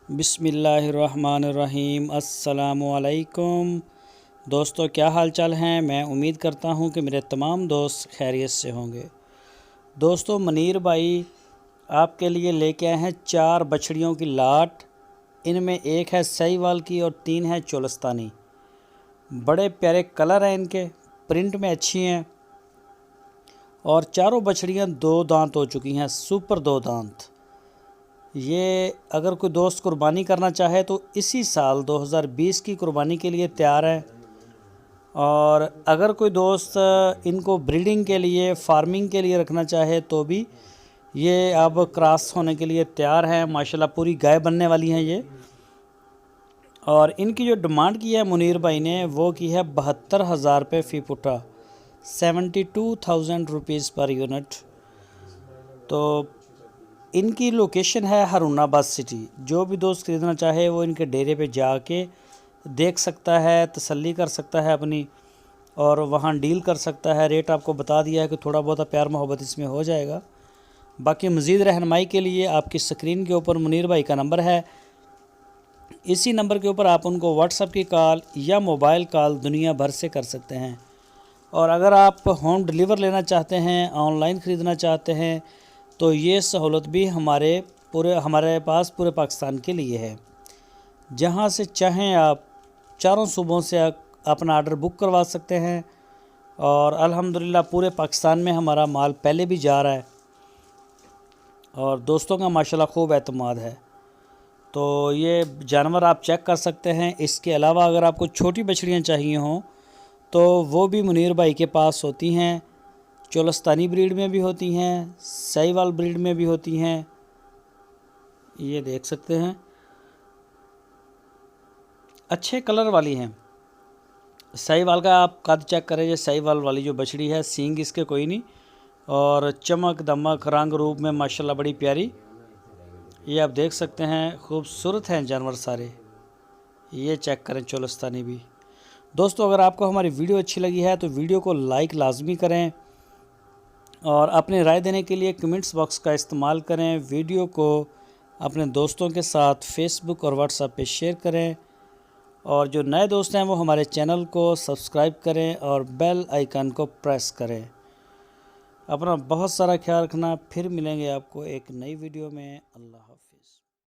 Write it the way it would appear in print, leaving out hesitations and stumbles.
بسم اللہ الرحمن الرحیم۔ السلام علیکم دوستو، کیا حال چال ہیں؟ میں امید کرتا ہوں کہ میرے تمام دوست خیریت سے ہوں گے۔ دوستو، منیر بھائی آپ کے لیے لے کے آئے ہیں 4 بچڑیوں کی لاٹ۔ ان میں ایک ہے سہیوال کی اور 3 ہے چولستانی۔ بڑے پیارے کلر ہیں ان کے، پرنٹ میں اچھی ہیں، اور چاروں بچڑیاں 2 دانت ہو چکی ہیں، سپر 2 دانت۔ یہ اگر کوئی دوست قربانی کرنا چاہے تو اسی سال 2020 کی قربانی کے لیے تیار ہے، اور اگر کوئی دوست ان کو بریڈنگ کے لیے، فارمنگ کے لیے رکھنا چاہے تو بھی یہ اب کراس ہونے کے لیے تیار ہیں۔ ماشاءاللہ پوری گائے بننے والی ہیں یہ۔ اور ان کی جو ڈیمانڈ کی ہے منیر بھائی نے، وہ کی ہے 72,000 روپے فی پٹھا، 72,000 روپیز پر یونٹ۔ تو ان کی لوکیشن ہے ہارون آباد سٹی۔ جو بھی دوست خریدنا چاہے وہ ان کے ڈیرے پہ جا کے دیکھ سکتا ہے، تسلی کر سکتا ہے اپنی، اور وہاں ڈیل کر سکتا ہے۔ ریٹ آپ کو بتا دیا ہے کہ تھوڑا بہت پیار محبت اس میں ہو جائے گا۔ باقی مزید رہنمائی کے لیے آپ کی سکرین کے اوپر منیر بھائی کا نمبر ہے، اسی نمبر کے اوپر آپ ان کو واٹس ایپ کی کال یا موبائل کال دنیا بھر سے کر سکتے ہیں۔ اور اگر آپ ہوم ڈلیور لینا چاہتے ہیں، آن لائن خریدنا چاہتے ہیں، تو یہ سہولت بھی ہمارے پاس پورے پاکستان کے لیے ہے۔ جہاں سے چاہیں آپ چاروں صوبوں سے اپنا آرڈر بک کروا سکتے ہیں، اور الحمدللہ پورے پاکستان میں ہمارا مال پہلے بھی جا رہا ہے، اور دوستوں کا ماشاءاللہ خوب اعتماد ہے۔ تو یہ جانور آپ چیک کر سکتے ہیں۔ اس کے علاوہ اگر آپ کو چھوٹی بچڑیاں چاہیے ہوں تو وہ بھی منیر بھائی کے پاس ہوتی ہیں۔ چولستانی بریڈ میں بھی ہوتی ہیں، سہیوال بریڈ میں بھی ہوتی ہیں، یہ دیکھ سکتے ہیں، اچھے کلر والی ہیں۔ سہیوال کا آپ قد چیک کریں، یہ سہیوال والی جو بچڑی ہے، سینگ اس کے کوئی نہیں، اور چمک دمک رنگ روپ میں ماشاءاللہ بڑی پیاری۔ یہ آپ دیکھ سکتے ہیں، خوبصورت ہیں جانور سارے۔ یہ چیک کریں چولستانی بھی۔ دوستو، اگر آپ کو ہماری ویڈیو اچھی لگی ہے تو ویڈیو کو لائک لازمی کریں، اور اپنی رائے دینے کے لیے کمنٹس باکس کا استعمال کریں۔ ویڈیو کو اپنے دوستوں کے ساتھ فیس بک اور واٹس ایپ پہ شیئر کریں، اور جو نئے دوست ہیں وہ ہمارے چینل کو سبسکرائب کریں اور بیل آئیکن کو پریس کریں۔ اپنا بہت سارا خیال رکھنا، پھر ملیں گے آپ کو ایک نئی ویڈیو میں۔ اللہ حافظ۔